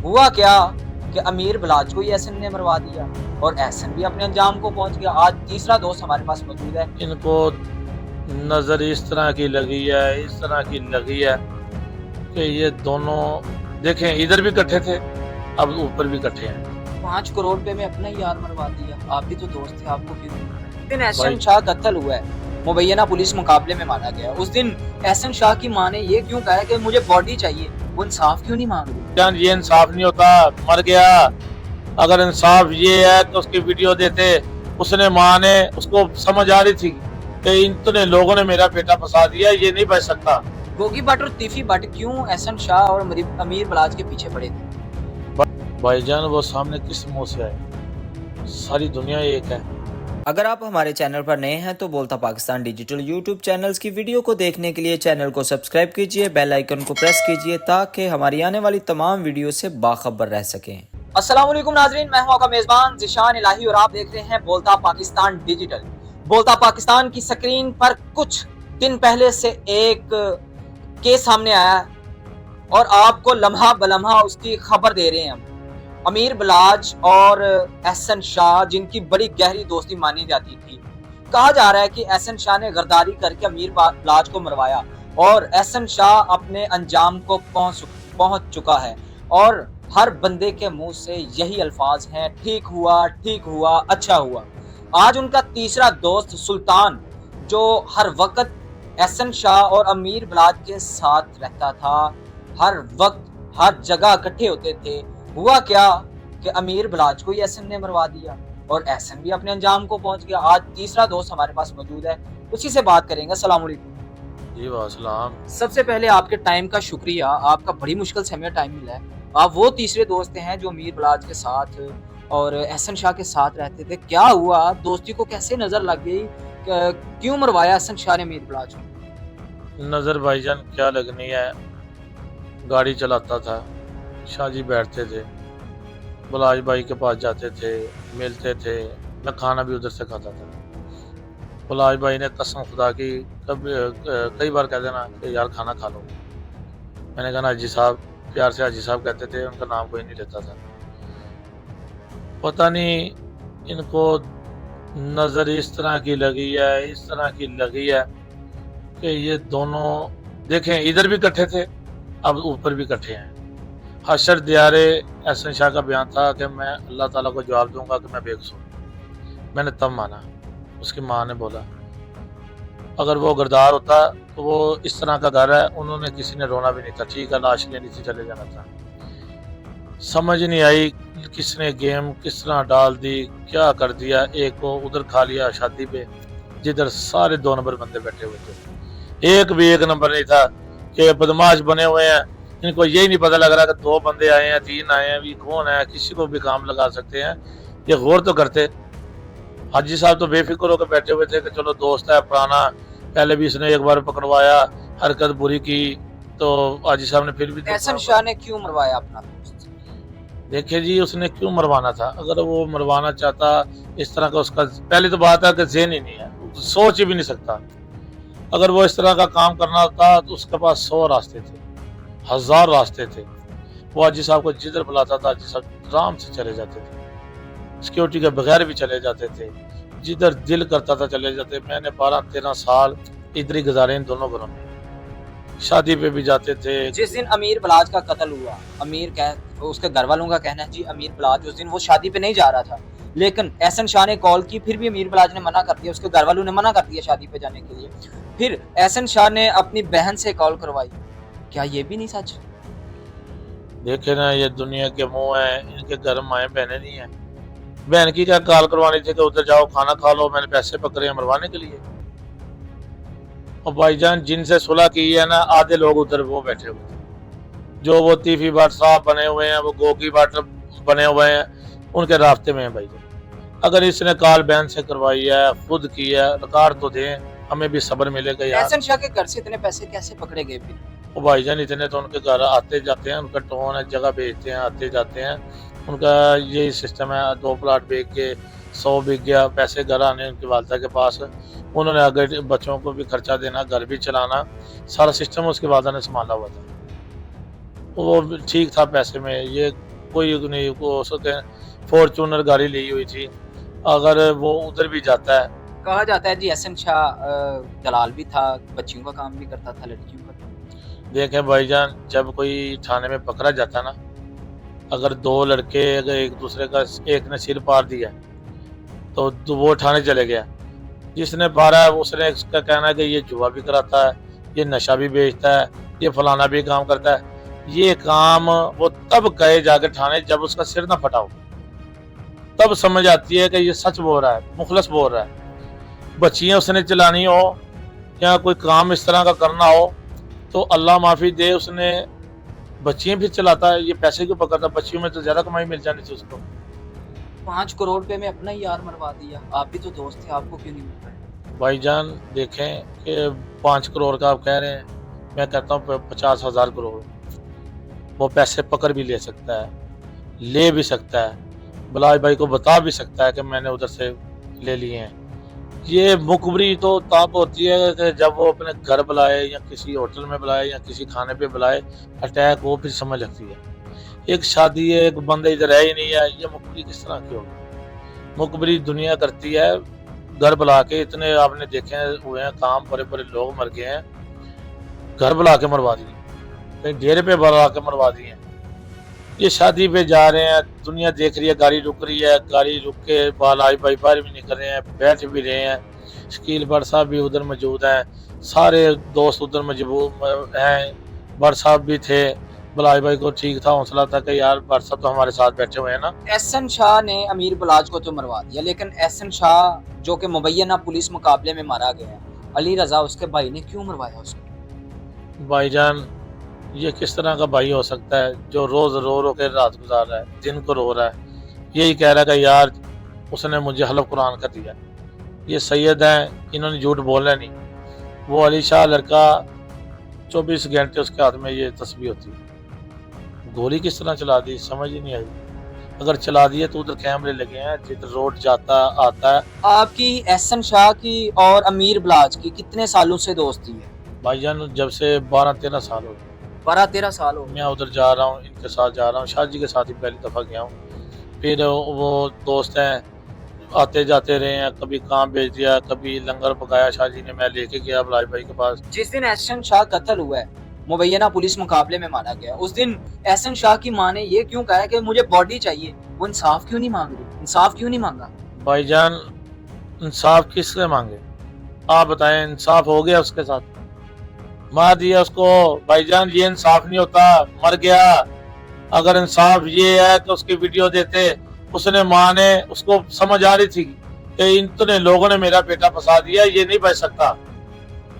हुआ क्या कि अमीर बलाच को ही एहसन ने मरवा दिया और एहसन भी अपने अंजाम को पहुंच गया। आज तीसरा दोस्त हमारे पास मौजूद है। इनको नज़र इस तरह की लगी है, इस तरह की लगी है कि ये दोनों देखें इधर भी इकट्ठे थे, अब ऊपर भी इकट्ठे हैं। 5 करोड़ रुपए में अपना ही यार मरवा दिया। आप भी तो दोस्त थे, आपको क्यों? दिन एहसन भाई शाह कत्ल हुआ है, मुबैना पुलिस मुकाबले में मारा गया। उस दिन एहसन शाह की मां ने ये क्यों कहा कि मुझे बॉडी चाहिए? वो इंसाफ क्यों नहीं मांग रही? जान ये इंसाफ नहीं होता, मर गया। अगर इंसाफ ये है तो उसकी वीडियो देते। उसने माँ ने उसको समझ आ रही थी कि इतने लोगों ने मेरा बेटा फंसा दिया, ये नहीं बच सकता। गोगी भट्ट और तीफी भट्ट क्यों एहसन शाह और अमीर बलाच के पीछे पड़े थे? भाईजान वो सामने किस मुंह से आए? सारी दुनिया एक है। अगर आप हमारे चैनल पर नए हैं तो बोलता पाकिस्तान डिजिटल यूट्यूब चैनल्स की वीडियो को देखने के लिए चैनल को सब्सक्राइब कीजिए, बेल आइकन को प्रेस कीजिए ताकि हमारी आने वाली तमाम वीडियो से बाखबर रह सकें। अस्सलाम वालेकुम नाजरीन, मैं हूं आपका मेजबान ज़िशान इलाही और आप देख रहे हैं बोलता पाकिस्तान डिजिटल। बोलता पाकिस्तान की स्क्रीन पर कुछ दिन पहले से एक केस सामने आया और आपको लम्हा बलम्हा उसकी खबर दे रहे हैं हम। अमीर बलाच और एहसन शाह, जिनकी बड़ी गहरी दोस्ती मानी जाती थी, कहा जा रहा है कि एहसन शाह ने गद्दारी करके अमीर बलाच को मरवाया और एहसन शाह अपने अंजाम को पहुंच चुका है और हर बंदे के मुंह से यही अल्फाज हैं, ठीक हुआ, अच्छा हुआ। आज उनका तीसरा दोस्त सुल्तान, जो हर वक्त एहसन शाह और अमीर बलाच के साथ रहता था, हर वक्त हर जगह इकट्ठे होते थे, हुआ क्या कि अमीर बलाच को ही एहसन ने मरवा दिया और एहसन भी अपने अंजाम को पहुंच गया। आज तीसरा दोस्त हमारे पास मौजूद है, उसी से बात करेंगे। अस्सलाम वालेकुम। जी वासलाम। सबसे पहले आपके टाइम का शुक्रिया, आपका बड़ी मुश्किल से हमें टाइम मिला है। आप वो तीसरे दोस्त हैं जो अमीर बलाच के साथ और एहसन शाह के साथ रहते थे। क्या हुआ, दोस्ती को कैसे नजर लग गई, क्यों मरवाया एहसन शाह ने अमीर बलाच को? नजर भाईजान क्या लगनी है, गाड़ी चलाता था, शाहजी बैठते थे, बलाज भाई के पास जाते थे, मिलते थे, मैं खाना भी उधर से खाता था। बलाज भाई ने कसम खुदा की कई बार कह देना कि यार खाना खा लो। मैंने कहा हाजी साहब, प्यार से हाजी साहब कहते थे, उनका नाम कोई नहीं लेता था। पता नहीं इनको नज़र इस तरह की लगी है, इस तरह की लगी है कि ये दोनों देखें इधर भी इकट्ठे थे, अब ऊपर भी इकट्ठे हैं। हशर दियारे एहसन शाह का बयान था कि मैं अल्लाह ताला को जवाब दूंगा कि मैं बेकसूर हूं। मैंने तब माना। उसकी माँ ने बोला अगर वो गरदार होता तो वो इस तरह का घर है, उन्होंने किसी ने रोना भी नहीं था, ठीक है लाश लेनी थी, चले जाना था। समझ नहीं आई किसने गेम किस तरह डाल दी, क्या कर दिया। एक को उधर खा लिया शादी पे, जिधर सारे 2 नंबर बंदे बैठे हुए थे, एक भी 1 नंबर नहीं था कि बदमाश बने हुए हैं। इनको यही नहीं पता लग रहा कि 2 बंदे आए हैं, 3 आए हैं, भी कौन है, किसी को भी काम लगा सकते हैं। ये गौर तो करते। हाजी साहब तो बेफिक्र होकर बैठे हुए थे कि चलो दोस्त है पुराना, पहले भी इसने एक बार पकड़वाया, हरकत बुरी की, तो हाजी साहब ने फिर भी एहसन शाह ने क्यों मरवाया अपना दोस्त? देखिए जी, उसने क्यों मरवाना था? अगर वो मरवाना चाहता इस तरह का, उसका पहली तो बात है कि ज़हन ही नहीं है, सोच ही भी नहीं सकता। अगर वो इस तरह का काम करना होता तो उसके पास 100 रास्ते थे, 1000 रास्ते थे। वो हाजी साहब को जिधर बुलाता था हाजी साहब आराम से चले जाते थे, सिक्योरिटी के बगैर भी चले जाते थे, जिधर दिल करता था चले जाते। मैंने 12-13 साल इधर ही गुजारे इन दोनों घरों में, शादी पे भी जाते थे। जिस दिन अमीर बलाच का कत्ल हुआ, उसके घर वालों का कहना है जी अमीर बलाच उस दिन वो शादी पे नहीं जा रहा था, लेकिन एहसन शाह ने कॉल की, फिर भी अमीर बलाच ने मना कर दिया, उसके घर वालों ने मना कर दिया शादी पे जाने के लिए। फिर एहसन शाह ने अपनी बहन से कॉल करवाई। क्या ये भी नहीं सच? देखे ना, ये दुनिया के मुंह है, इनके घर माए बहने नहीं है। बहन की क्या कॉल करवानी थी कि उधर जाओ खाना खा लो, मैंने पैसे पकड़े हैं मरवाने के लिए। और भाईजान जिनसे सुलह की है ना, आधे लोग उधर वो बैठे हुए थे, जो वो तीफी भट्ट साहब बने हुए हैं, वो गोगी भट्ट बने हुए हैं, उनके रास्ते में है भाईजान। अगर इसने कॉल बहन से करवाई है, खुद की है, रिकॉर्ड तो दें, हमें भी सब्र मिलेगा यार। एहसन शाह के घर से इतने पैसे कैसे पकड़े गए फिर? वो भाईजान इतने तो उनके घर आते जाते हैं, उनका टोन है, जगह बेचते हैं, आते जाते हैं, उनका यही सिस्टम है। 2 प्लाट बेच के 100 बिक गया, पैसे घर आने उनकी वालदा के पास, उन्होंने आगे बच्चों को भी खर्चा देना, घर भी चलाना, सारा सिस्टम उसकी वालदा ने संभाला हुआ था। वो ठीक था पैसे में। ये कोई नहीं, वो उसके फॉर्चूनर गाड़ी ली हुई थी, अगर वो उधर भी जाता है। कहा जाता है जी एहसन शाह दलाल भी था, बच्चियों का काम भी करता था, लड़कियों का। देखें भाईजान, जब कोई थाने में पकड़ा जाता ना, अगर दो लड़के अगर एक दूसरे का, एक ने सिर पाड़ दिया तो वो थाने चले गया, जिसने पारा है उसने इसका कहना है कि ये जुआ भी कराता है, ये नशा भी बेचता है, ये फलाना भी काम करता है। ये काम वो तब कहे जाके थाने जब उसका सिर ना फटा हो, तब समझ आती है कि ये सच बोल रहा है, मुखलस बोल रहा है। बच्चियां उसने चलानी हो या कोई काम इस तरह का करना हो तो अल्लाह माफी दे, उसने बच्चियां भी चलाता है, ये पैसे क्यों पकड़ता? बच्चियों में तो ज्यादा कमाई मिल जानी थी उसको। 5 करोड़ रुपए में अपना ही यार मरवा दिया। आप भी तो दोस्त थे, आपको क्यों नहीं मिल रहा? भाईजान देखें कि 5 करोड़ का आप कह रहे हैं, मैं कहता हूँ 50,000 करोड़ वो पैसे पकड़ भी ले सकता है, ले भी सकता है, बिलाल भाई को बता भी सकता है कि मैंने उधर से ले लिए हैं। ये मुखबरी तो तब होती है कि जब वो अपने घर बुलाए या किसी होटल में बुलाए या किसी खाने पे बुलाए, अटैक हो, फिर समझ लगती है। एक शादी है, एक बंदा इधर है ही नहीं है, ये मुखबरी किस तरह की होगी? मुखबरी दुनिया करती है, घर बुला के, इतने आपने देखे हुए हैं काम, बड़े बड़े लोग मर गए हैं, घर बुला के मरवा दिए, कहीं डेरे पे बुला के मरवा दिए। ये शादी पे जा रहे हैं, दुनिया देख रही है, गाड़ी रुक रही है, गाड़ी रुक के बालाई भाई बाहर भी निकल रहे हैं, बैठ भी रहे हैं, शकील भट्ट साहब भी उधर मौजूद हैं, सारे दोस्त उधर मौजूद हैं, भट्ट साहब भी थे। बलाज भाई को ठीक था, हौसला था कि यार भट्ट साहब तो हमारे साथ बैठे हुए हैं ना। एहसन शाह ने अमीर बलाज को तो मरवा दिया, लेकिन एहसन शाह जो कि मुबैना पुलिस मुकाबले में मारा गया, अली रजा उसके भाई ने क्यों मरवाया उसको? भाईजान ये किस तरह का भाई हो सकता है जो रोज रो रो के रात गुजार रहा है, दिन को रो रहा है, यही कह रहा है कि यार उसने मुझे हलफ कुरान कर दिया। ये सैयद हैं, इन्होंने झूठ बोलना नहीं। वो अली शाह लड़का 24 घंटे उसके हाथ में ये तस्बीह होती है। गोली किस तरह चला दी समझ ही नहीं आई। अगर चला दिए तो उधर कैमरे लगे हैं, जिधर रोड जाता आता है। आपकी एहसन शाह की और अमीर बलाज की कितने सालों से दोस्ती है? भाईजान जब से 12-13 साल हो गए, 12-13 साल हो गए। मैं उधर जा रहा हूँ, इनके साथ जा रहा हूँ, शाह जी के साथ ही पहली दफ़ा गया हूँ। फिर वो दोस्त हैं, आते जाते रहे हैं, कभी काम भेज दिया, कभी लंगर पकाया शाह जी ने, मैं लेके गया बलाज भाई के पास। जिस दिन एहसन शाह कत्ल हुआ है, मुबैना पुलिस मुकाबले में मारा गया, उस दिन एहसन शाह की मां ने ये क्यों कहा कि मुझे बॉडी चाहिए? वो इंसाफ क्यों नहीं मांग रही? इंसाफ क्यों नहीं मांगा? भाईजान इंसाफ किससे मांगे आप बताएं? इंसाफ हो गया उसके साथ, मार दिया उसको। भाईजान ये इंसाफ नहीं होता, मर गया। अगर इंसाफ ये है कि उसकी वीडियो देते, उसने माँ ने उसको समझ आ रही थी कि इतने लोगों ने मेरा बेटा फंसा दिया, ये नहीं बच सकता,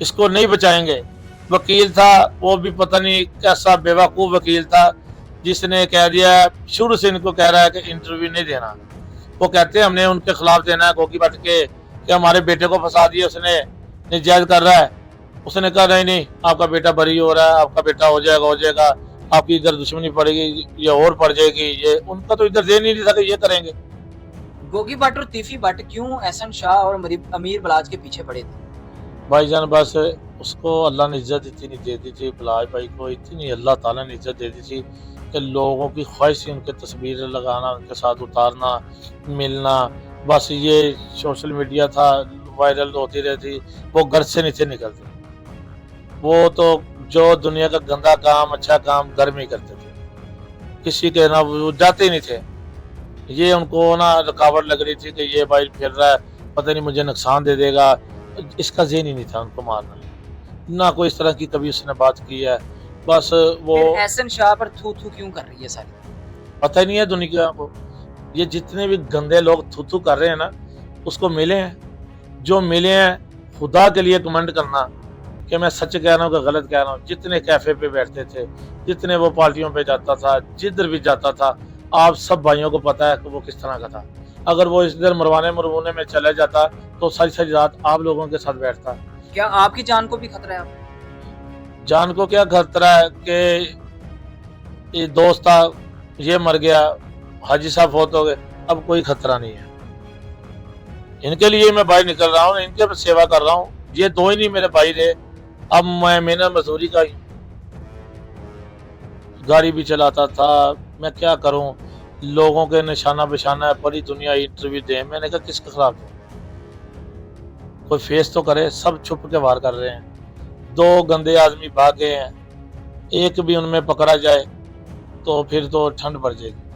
इसको नहीं बचाएंगे। वकील था, वो भी पता नहीं कैसा बेवकूफ वकील था, जिसने कह दिया, शुरू से इनको कह रहा है कि इंटरव्यू नहीं देना। वो कहते हैं हमने उनके खिलाफ देना है, गोगी भट्ट के, कि हमारे बेटे को फंसा दिया, उसने निजायज कर रहा है। उसने कहा नहीं नहीं, आपका बेटा बरी हो रहा है, आपका बेटा हो जाएगा, आपकी इधर दुश्मनी पड़ेगी, ये और पड़ जाएगी। ये उनका तो इधर दे नहीं था कि ये करेंगे। गोगी भट्ट और तीफी भट्ट क्यों एहसन शाह और अमीर बलाज के पीछे पड़े थे? भाईजान बस उसको अल्लाह ने इज्जत इतनी दे दी थी, बलाज भाई को इतनी अल्लाह ताला ने इज्जत दे दी थी कि लोगों की ख्वाहिश थी उनके तस्वीरें लगाना, उनके साथ उतारना, मिलना। बस ये सोशल मीडिया था, वायरल होती रहती, वो घर से नहीं थे निकलते। वो तो जो दुनिया का गंदा काम अच्छा काम घर में ही करते थे, किसी के ना वो जाते ही नहीं थे। ये उनको ना रुकावट लग रही थी कि ये भाई फिर रहा है, पता नहीं मुझे नुकसान दे देगा, इसका ज़हन ही नहीं था उनको मारना। ना कोई इस तरह की कभी उसने बात की है। बस वो एहसन शाह पर थू थू क्यों कर रही है सारी? पता ही नहीं है दुनिया को। ये जितने भी गंदे लोग थू थू कर रहे हैं ना, उसको मिले हैं, जो मिले हैं खुदा के लिए कमेंट करना कि मैं सच कह रहा हूँ कि गलत कह रहा हूँ। जितने कैफे पे बैठते थे, जितने वो पार्टियों पे जाता था, जिधर भी जाता था, आप सब भाइयों को पता है कि वो किस तरह का था। अगर वो इधर मरवाने में चला जाता तो सारी सारी रात आप लोगों के साथ बैठता। क्या आपकी जान को भी खतरा है? जान को क्या खतरा है कि ये दोस्त था, ये मर गया, हाजी साहब फौत हो गए, अब कोई खतरा नहीं है। इनके लिए मैं भाई निकल रहा हूँ, इनके सेवा कर रहा हूँ। ये दो ही नहीं मेरे भाई रहे, अब मैं मेहनत मजदूरी का ही। गाड़ी भी चलाता था, मैं क्या करूं, लोगों के निशाना बिशाना है, पूरी दुनिया इंटरव्यू दे। मैंने कहा किसके खिलाफ दूं? कोई फेस तो करे। सब छुप के वार कर रहे हैं। 2 गंदे आदमी भाग गए हैं, एक भी उनमें पकड़ा जाए तो फिर तो ठंड पड़ जाएगी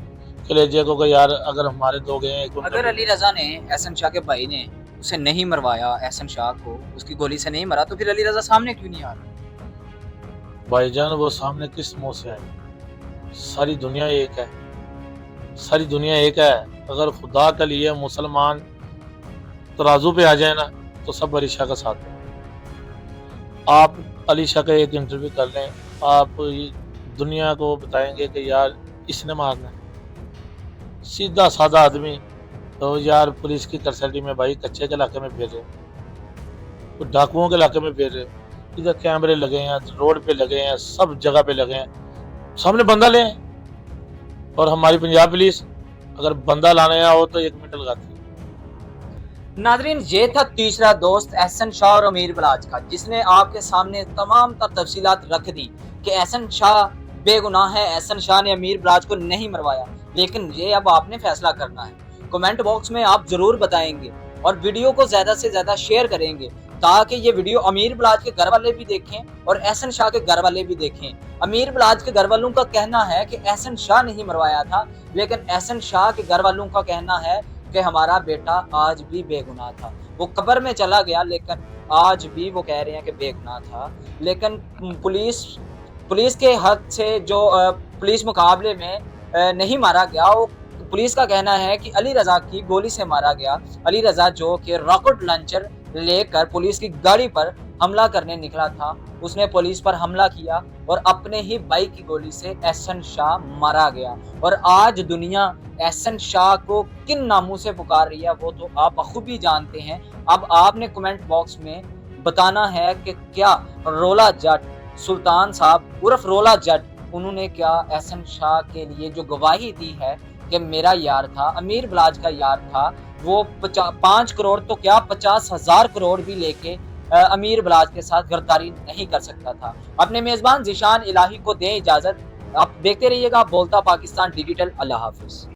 कलेजे को कि यार अगर हमारे 2 गए हैं, एक उनका अगर अली रजा ने, एहसन शाह के भाई ने उसे नहीं मरवाया, एहसन शाह को उसकी गोली से नहीं मरा, तो फिर अली रजा सामने क्यों नहीं आ रहा? भाईजान वो सामने किस मुंह से आए? सारी दुनिया एक है, सारी दुनिया एक है। अगर खुदा के लिए मुसलमान तराजू पे आ जाए ना तो सब अली शाह का साथ है। आप अली शाह का एक इंटरव्यू कर लें, आप दुनिया को बताएंगे कि यार इसने मारना है। सीधा साधा आदमी तो यार पुलिस की कस्टडी में भाई कच्चे के इलाके में फिर रहे, तो डाकुओं के इलाके में फिर रहे। इधर कैमरे लगे हैं, रोड पे लगे हैं, सब जगह पे लगे हैं, सामने बंदा ले। और हमारी पंजाब पुलिस अगर बंदा लाने आया हो तो 1 मिनट लगाती है। नाजरीन, ये था तीसरा दोस्त एहसन शाह और अमीर बलाज का, जिसने आपके सामने तमाम तर तफसीलात रख दी कि एहसन शाह बेगुनाह है, एहसन शाह ने अमीर बलाज को नहीं मरवाया। लेकिन ये अब आपने फैसला करना है। कमेंट बॉक्स में आप जरूर बताएंगे और वीडियो को ज्यादा से ज्यादा शेयर करेंगे ताकि ये वीडियो अमीर बलाज के घर वाले भी देखें और एहसन शाह के घर वाले भी देखें। अमीर बलाज के घर वालों का कहना है कि एहसन शाह नहीं मरवाया था, लेकिन एहसन शाह के घर वालों का कहना है कि हमारा बेटा आज भी बेगुनाह था। वो कब्र में चला गया लेकिन आज भी वो कह रहे हैं कि बेगुनाह था। लेकिन पुलिस के हक से जो पुलिस मुकाबले में नहीं मारा गया, वो पुलिस का कहना है कि अली रजा की गोली से मारा गया। अली रजा जो कि रॉकेट लॉन्चर लेकर पुलिस की गाड़ी पर हमला करने निकला था, उसने पुलिस पर हमला किया और अपने ही भाई की गोली से एहसन शाह मारा गया। और आज दुनिया एहसन शाह को किन नामों से पुकार रही है वो तो आप बखूबी जानते हैं। अब आपने कमेंट बॉक्स में बताना है कि क्या रोला जट सुल्तान साहब उर्फ रोला जट, उन्होंने क्या एहसन शाह के लिए जो गवाही दी है कि मेरा यार था, अमीर बलाज का यार था, वो 5 करोड़ तो क्या 50,000 करोड़ भी लेके अमीर बलाज के साथ गिरफ्तारी नहीं कर सकता था। अपने मेजबान ज़ीशान इलाही को दें इजाजत। आप देखते रहिएगा बोलता पाकिस्तान डिजिटल। अल्लाह हाफिज।